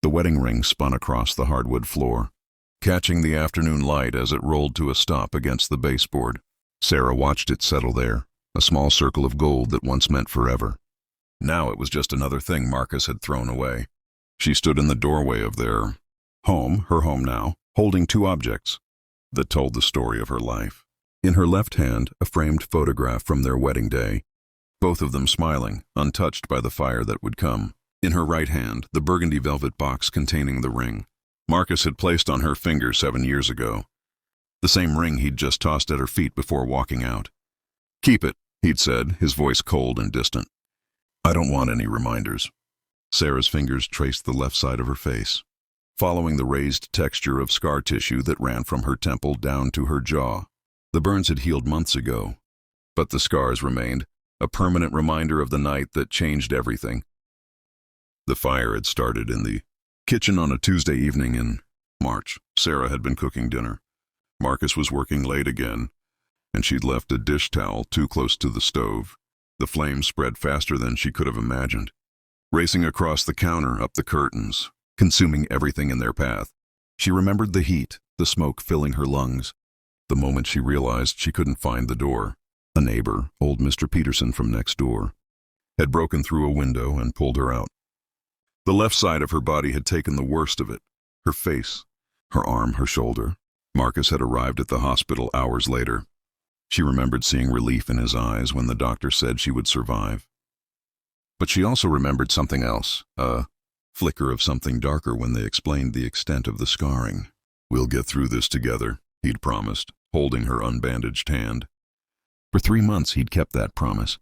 The wedding ring spun across the hardwood floor, catching the afternoon light as it rolled to a stop against the baseboard. Sarah watched it settle there, a small circle of gold that once meant forever. Now it was just another thing Marcus had thrown away. She stood in the doorway of their home, her home now, holding two objects that told the story of her life. In her left hand, a framed photograph from their wedding day, both of them smiling, untouched by the fire that would come. In her right hand, the burgundy velvet box containing the ring Marcus had placed on her finger 7 years ago. The same ring he'd just tossed at her feet before walking out. "Keep it," he'd said, his voice cold and distant. "I don't want any reminders." Sarah's fingers traced the left side of her face, following the raised texture of scar tissue that ran from her temple down to her jaw. The burns had healed months ago, but the scars remained, a permanent reminder of the night that changed everything. The fire had started in the kitchen on a Tuesday evening in March. Sarah had been cooking dinner. Marcus was working late again, and she'd left a dish towel too close to the stove. The flames spread faster than she could have imagined, racing across the counter, up the curtains, consuming everything in their path. She remembered the heat, the smoke filling her lungs. The moment she realized she couldn't find the door, a neighbor, old Mr. Peterson from next door, had broken through a window and pulled her out. The left side of her body had taken the worst of it. Her face, her arm, her shoulder. Marcus had arrived at the hospital hours later. She remembered seeing relief in his eyes when the doctor said she would survive. But she also remembered something else, a flicker of something darker when they explained the extent of the scarring. "We'll get through this together," he'd promised, holding her unbandaged hand. For 3 months he'd kept that promise.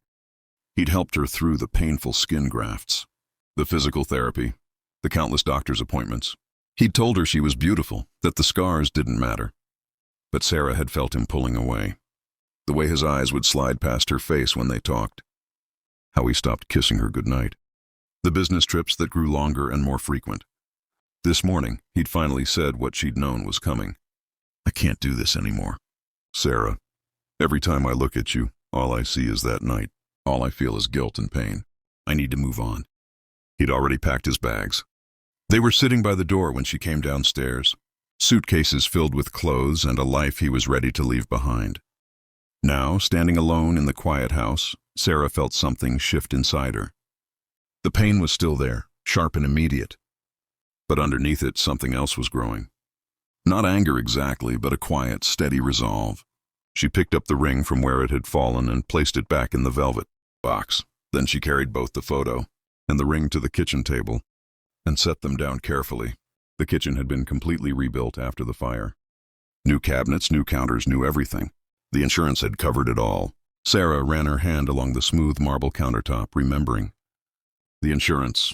He'd helped her through the painful skin grafts, the physical therapy, the countless doctor's appointments. He'd told her she was beautiful, that the scars didn't matter. But Sarah had felt him pulling away. The way his eyes would slide past her face when they talked. How he stopped kissing her goodnight. The business trips that grew longer and more frequent. This morning, he'd finally said what she'd known was coming. "I can't do this anymore. Sarah, every time I look at you, all I see is that night. All I feel is guilt and pain. I need to move on." He'd already packed his bags. They were sitting by the door when she came downstairs, suitcases filled with clothes and a life he was ready to leave behind. Now, standing alone in the quiet house, Sarah felt something shift inside her. The pain was still there, sharp and immediate. But underneath it, something else was growing. Not anger exactly, but a quiet, steady resolve. She picked up the ring from where it had fallen and placed it back in the velvet box. Then she carried both the photo and the ring to the kitchen table and set them down carefully. The kitchen had been completely rebuilt after the fire. New cabinets, new counters, new everything. The insurance had covered it all. Sarah ran her hand along the smooth marble countertop, remembering. The insurance,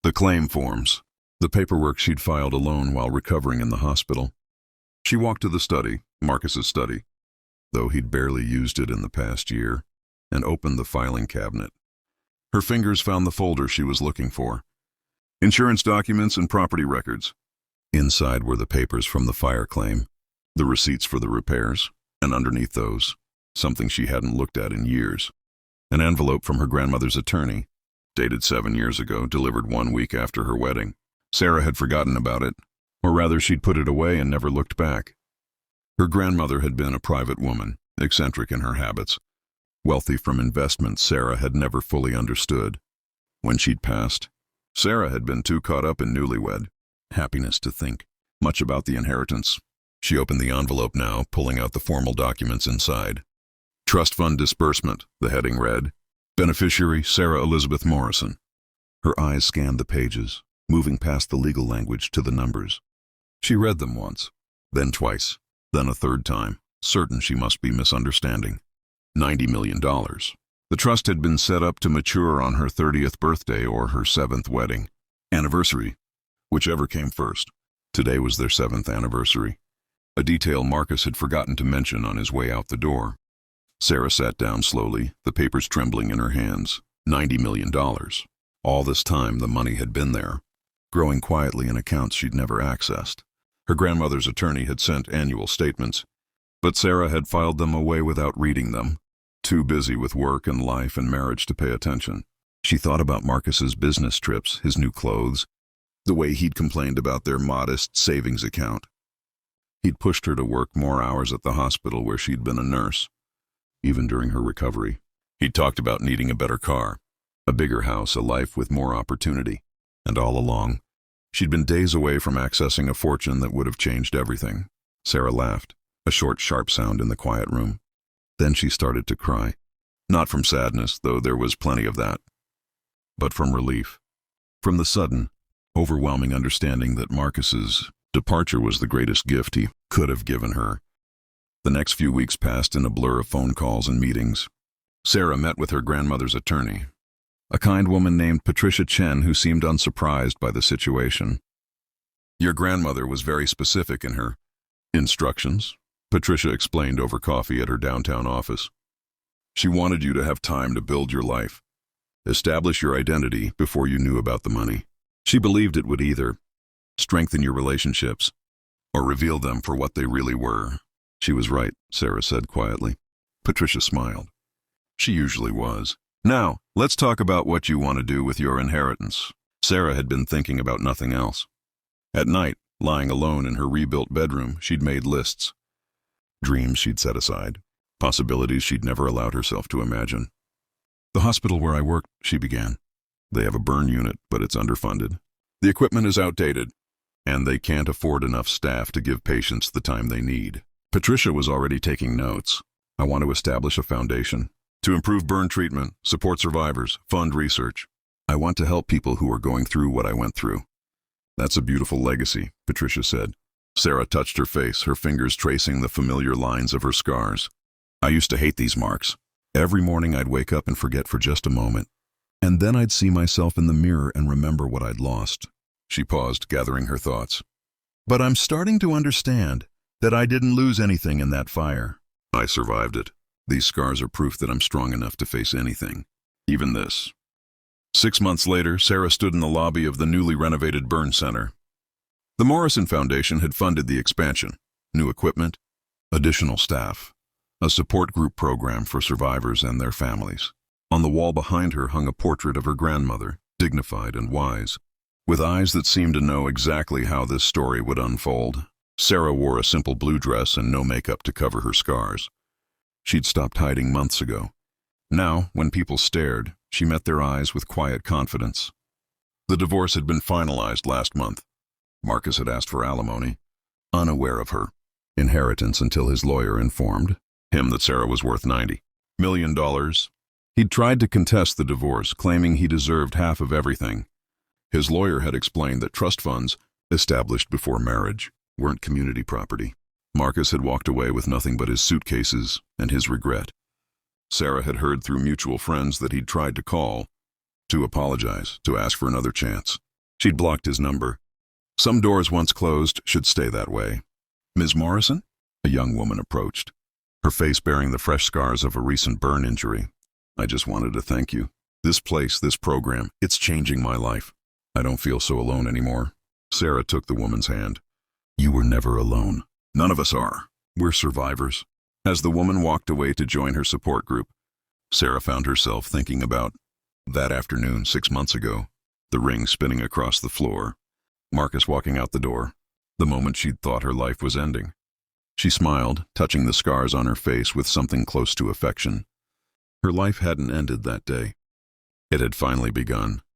the claim forms, the paperwork she'd filed alone while recovering in the hospital. She walked to the study, Marcus's study, though he'd barely used it in the past year, and opened the filing cabinet. Her fingers found the folder she was looking for. Insurance documents and property records. Inside were the papers from the fire claim, the receipts for the repairs, and underneath those, something she hadn't looked at in years. An envelope from her grandmother's attorney, dated 7 years ago, delivered 1 week after her wedding. Sarah had forgotten about it, or rather she'd put it away and never looked back. Her grandmother had been a private woman, eccentric in her habits, wealthy from investments Sarah had never fully understood. When she'd passed, Sarah had been too caught up in newlywed happiness to think much about the inheritance. She opened the envelope now, pulling out the formal documents inside. Trust fund disbursement, the heading read. Beneficiary, Sarah Elizabeth Morrison. Her eyes scanned the pages, moving past the legal language to the numbers. She read them once, then twice, then a third time, certain she must be misunderstanding. $90 million. The trust had been set up to mature on her 30th birthday or her 7th wedding anniversary, whichever came first. Today was their 7th anniversary, a detail Marcus had forgotten to mention on his way out the door. Sarah sat down slowly, the papers trembling in her hands. $90 million. All this time the money had been there, growing quietly in accounts she'd never accessed. Her grandmother's attorney had sent annual statements, but Sarah had filed them away without reading them, too busy with work and life and marriage to pay attention. She thought about Marcus's business trips, his new clothes, The way he'd complained about their modest savings account. He'd pushed her to work more hours at the hospital where she'd been a nurse, even during her recovery. He'd talked about needing a better car, a bigger house, a life with more opportunity. And all along, she'd been days away from accessing a fortune that would have changed everything. Sarah laughed, a short, sharp sound in the quiet room. Then she started to cry. Not from sadness, though there was plenty of that, but from relief. From the sudden, overwhelming understanding that Marcus's departure was the greatest gift he could have given her. The next few weeks passed in a blur of phone calls and meetings. Sarah met with her grandmother's attorney, a kind woman named Patricia Chen who seemed unsurprised by the situation. Your grandmother was very specific in her instructions, Patricia explained over coffee at her downtown office. She wanted you to have time to build your life, establish your identity before you knew about the money. She believed it would either strengthen your relationships or reveal them for what they really were. She was right, Sarah said quietly. Patricia smiled. She usually was. Now, let's talk about what you want to do with your inheritance. Sarah had been thinking about nothing else. At night, lying alone in her rebuilt bedroom, she'd made lists. Dreams she'd set aside, possibilities she'd never allowed herself to imagine. The hospital where I work, she began. They have a burn unit, but it's underfunded. The equipment is outdated, and they can't afford enough staff to give patients the time they need. Patricia was already taking notes. I want to establish a foundation to improve burn treatment, support survivors, fund research. I want to help people who are going through what I went through. That's a beautiful legacy, Patricia said. Sarah touched her face, her fingers tracing the familiar lines of her scars. I used to hate these marks. Every morning I'd wake up and forget for just a moment. And then I'd see myself in the mirror and remember what I'd lost. She paused, gathering her thoughts. But I'm starting to understand that I didn't lose anything in that fire. I survived it. These scars are proof that I'm strong enough to face anything, even this. 6 months later, Sarah stood in the lobby of the newly renovated burn center. The Morrison Foundation had funded the expansion, new equipment, additional staff, a support group program for survivors and their families. On the wall behind her hung a portrait of her grandmother, dignified and wise, with eyes that seemed to know exactly how this story would unfold. Sarah wore a simple blue dress and no makeup to cover her scars. She'd stopped hiding months ago. Now, when people stared, she met their eyes with quiet confidence. The divorce had been finalized last month. Marcus had asked for alimony, unaware of her inheritance until his lawyer informed him that Sarah was worth $90 million. He'd tried to contest the divorce, claiming he deserved half of everything. His lawyer had explained that trust funds, established before marriage, weren't community property. Marcus had walked away with nothing but his suitcases and his regret. Sarah had heard through mutual friends that he'd tried to call, to apologize, to ask for another chance. She'd blocked his number. Some doors once closed should stay that way. Ms. Morrison? A young woman approached, her face bearing the fresh scars of a recent burn injury. I just wanted to thank you. This place, this program, it's changing my life. I don't feel so alone anymore. Sarah took the woman's hand. You were never alone. None of us are. We're survivors. As the woman walked away to join her support group, Sarah found herself thinking about that afternoon 6 months ago, the ring spinning across the floor, Marcus walking out the door, the moment she'd thought her life was ending. She smiled, touching the scars on her face with something close to affection. Her life hadn't ended that day. It had finally begun.